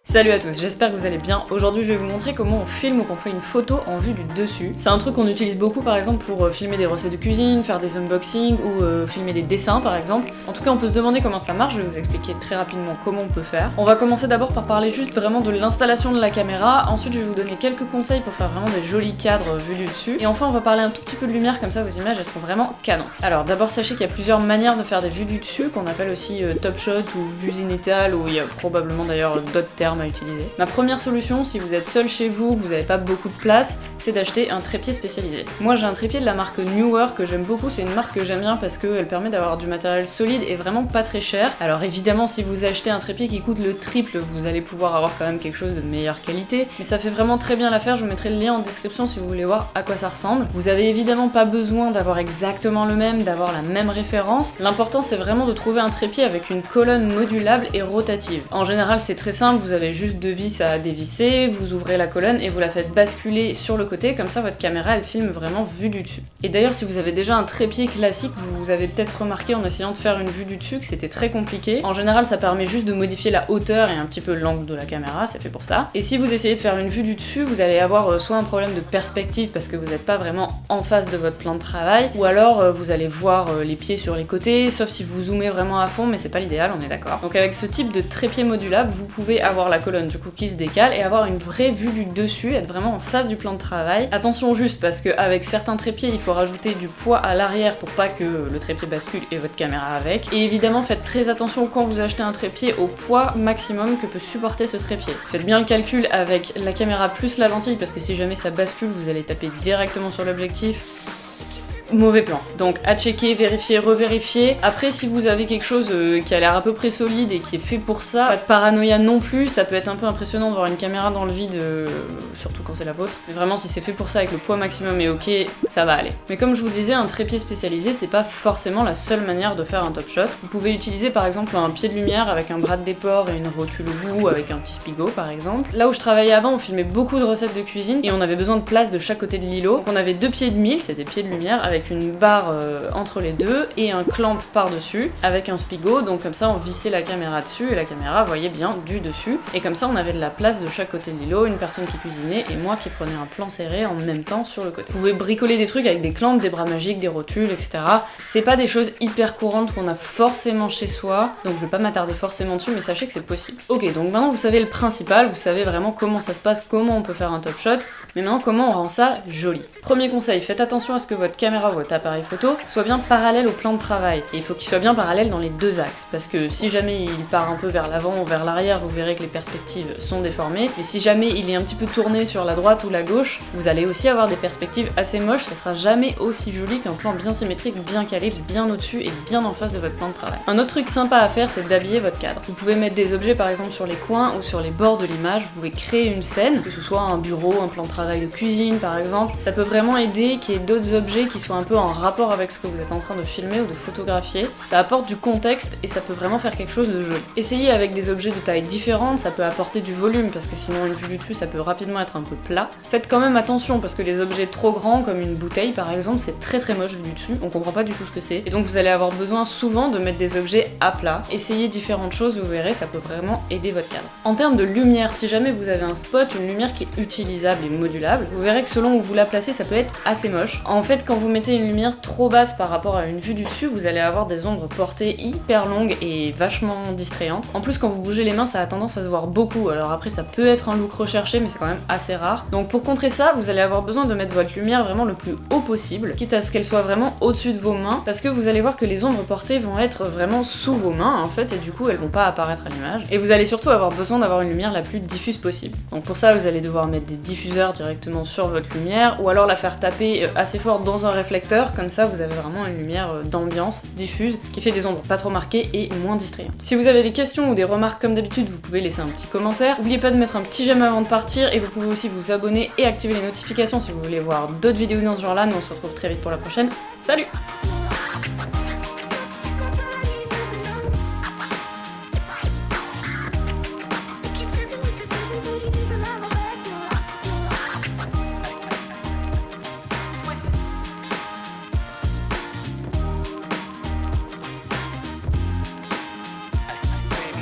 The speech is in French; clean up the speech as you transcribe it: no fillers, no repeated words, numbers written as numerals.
Salut à tous, j'espère que vous allez bien. Aujourd'hui je vais vous montrer comment on filme ou qu'on fait une photo en vue du dessus. C'est un truc qu'on utilise beaucoup par exemple pour filmer des recettes de cuisine, faire des unboxings ou filmer des dessins par exemple. En tout cas on peut se demander comment ça marche, je vais vous expliquer très rapidement comment on peut faire. On va commencer d'abord par parler juste vraiment de l'installation de la caméra, ensuite je vais vous donner quelques conseils pour faire vraiment des jolis cadres vus du dessus. Et enfin on va parler un tout petit peu de lumière, comme ça vos images elles seront vraiment canon. Alors d'abord sachez qu'il y a plusieurs manières de faire des vues du dessus, qu'on appelle aussi top shot ou vue zénithale, ou il y a probablement d'ailleurs d'autres termes à utiliser. Ma première solution, si vous êtes seul chez vous, que vous n'avez pas beaucoup de place, c'est d'acheter un trépied spécialisé. Moi j'ai un trépied de la marque Newer que j'aime beaucoup, c'est une marque que j'aime bien parce qu'elle permet d'avoir du matériel solide et vraiment pas très cher. Alors évidemment si vous achetez un trépied qui coûte le triple, vous allez pouvoir avoir quand même quelque chose de meilleure qualité, mais ça fait vraiment très bien l'affaire, je vous mettrai le lien en description si vous voulez voir à quoi ça ressemble. Vous avez évidemment pas besoin d'avoir exactement le même, d'avoir la même référence, l'important c'est vraiment de trouver un trépied avec une colonne modulable et rotative. En général c'est très simple, vous avez juste deux vis à dévisser, vous ouvrez la colonne et vous la faites basculer sur le côté, comme ça votre caméra elle filme vraiment vue du dessus. Et d'ailleurs si vous avez déjà un trépied classique, vous avez peut-être remarqué en essayant de faire une vue du dessus que c'était très compliqué. En général ça permet juste de modifier la hauteur et un petit peu l'angle de la caméra, c'est fait pour ça. Et si vous essayez de faire une vue du dessus, vous allez avoir soit un problème de perspective parce que vous n'êtes pas vraiment en face de votre plan de travail, ou alors vous allez voir les pieds sur les côtés, sauf si vous zoomez vraiment à fond, mais c'est pas l'idéal, on est d'accord. Donc avec ce type de trépied modulable, vous pouvez avoir la colonne du coup qui se décale et avoir une vraie vue du dessus, être vraiment en face du plan de travail. Attention juste parce qu'avec certains trépieds il faut rajouter du poids à l'arrière pour pas que le trépied bascule et votre caméra avec. Et évidemment faites très attention quand vous achetez un trépied au poids maximum que peut supporter ce trépied. Faites bien le calcul avec la caméra plus la lentille parce que si jamais ça bascule vous allez taper directement sur l'objectif. Mauvais plan. Donc à checker, vérifier, revérifier. Après si vous avez quelque chose qui a l'air à peu près solide et qui est fait pour ça, pas de paranoïa non plus, ça peut être un peu impressionnant de voir une caméra dans le vide, surtout quand c'est la vôtre. Mais vraiment si c'est fait pour ça avec le poids maximum et ok, ça va aller. Mais comme je vous disais, un trépied spécialisé c'est pas forcément la seule manière de faire un top shot. Vous pouvez utiliser par exemple un pied de lumière avec un bras de déport et une rotule au bout avec un petit spigot par exemple. Là où je travaillais avant, on filmait beaucoup de recettes de cuisine et on avait besoin de place de chaque côté de l'îlot. Donc on avait deux pieds de mille, c'est des pieds de lumière avec une barre entre les deux et un clamp par-dessus avec un spigot, donc comme ça on vissait la caméra dessus et la caméra voyait bien du dessus, et comme ça on avait de la place de chaque côté de l'îlot, une personne qui cuisinait et moi qui prenais un plan serré en même temps sur le côté. Vous pouvez bricoler des trucs avec des clamps, des bras magiques, des rotules, etc. C'est pas des choses hyper courantes qu'on a forcément chez soi, donc je vais pas m'attarder forcément dessus, mais sachez que c'est possible. Ok, donc maintenant vous savez le principal, vous savez vraiment comment ça se passe, comment on peut faire un top shot, mais maintenant comment on rend ça joli. Premier conseil, faites attention à ce que votre caméra ou votre appareil photo soit bien parallèle au plan de travail, et il faut qu'il soit bien parallèle dans les deux axes, parce que si jamais il part un peu vers l'avant ou vers l'arrière, vous verrez que les perspectives sont déformées, et si jamais il est un petit peu tourné sur la droite ou la gauche, vous allez aussi avoir des perspectives assez moches, ça sera jamais aussi joli qu'un plan bien symétrique, bien calé, bien au-dessus et bien en face de votre plan de travail. Un autre truc sympa à faire, c'est d'habiller votre cadre. Vous pouvez mettre des objets par exemple sur les coins ou sur les bords de l'image, vous pouvez créer une scène, que ce soit un bureau, un plan de travail de cuisine par exemple, ça peut vraiment aider qu'il y ait d'autres objets qui soient un peu en rapport avec ce que vous êtes en train de filmer ou de photographier. Ça apporte du contexte et ça peut vraiment faire quelque chose de joli. Essayez avec des objets de taille différente, ça peut apporter du volume parce que sinon une vue du dessus ça peut rapidement être un peu plat. Faites quand même attention parce que les objets trop grands comme une bouteille par exemple c'est très très moche vu du dessus, on comprend pas du tout ce que c'est et donc vous allez avoir besoin souvent de mettre des objets à plat. Essayez différentes choses, vous verrez ça peut vraiment aider votre cadre. En termes de lumière, si jamais vous avez un spot, une lumière qui est utilisable et modulable, vous verrez que selon où vous la placez ça peut être assez moche. En fait quand vous mettez une lumière trop basse par rapport à une vue du dessus, vous allez avoir des ombres portées hyper longues et vachement distrayantes. En plus quand vous bougez les mains ça a tendance à se voir beaucoup, alors après ça peut être un look recherché mais c'est quand même assez rare. Donc pour contrer ça, vous allez avoir besoin de mettre votre lumière vraiment le plus haut possible, quitte à ce qu'elle soit vraiment au-dessus de vos mains, parce que vous allez voir que les ombres portées vont être vraiment sous vos mains en fait, et du coup elles vont pas apparaître à l'image. Et vous allez surtout avoir besoin d'avoir une lumière la plus diffuse possible. Donc pour ça vous allez devoir mettre des diffuseurs directement sur votre lumière, ou alors la faire taper assez fort dans un réflecteur, comme ça vous avez vraiment une lumière d'ambiance diffuse qui fait des ombres pas trop marquées et moins distrayantes. Si vous avez des questions ou des remarques comme d'habitude, vous pouvez laisser un petit commentaire. N'oubliez pas de mettre un petit j'aime avant de partir, et vous pouvez aussi vous abonner et activer les notifications si vous voulez voir d'autres vidéos dans ce genre là. Nous on se retrouve très vite pour la prochaine. Salut!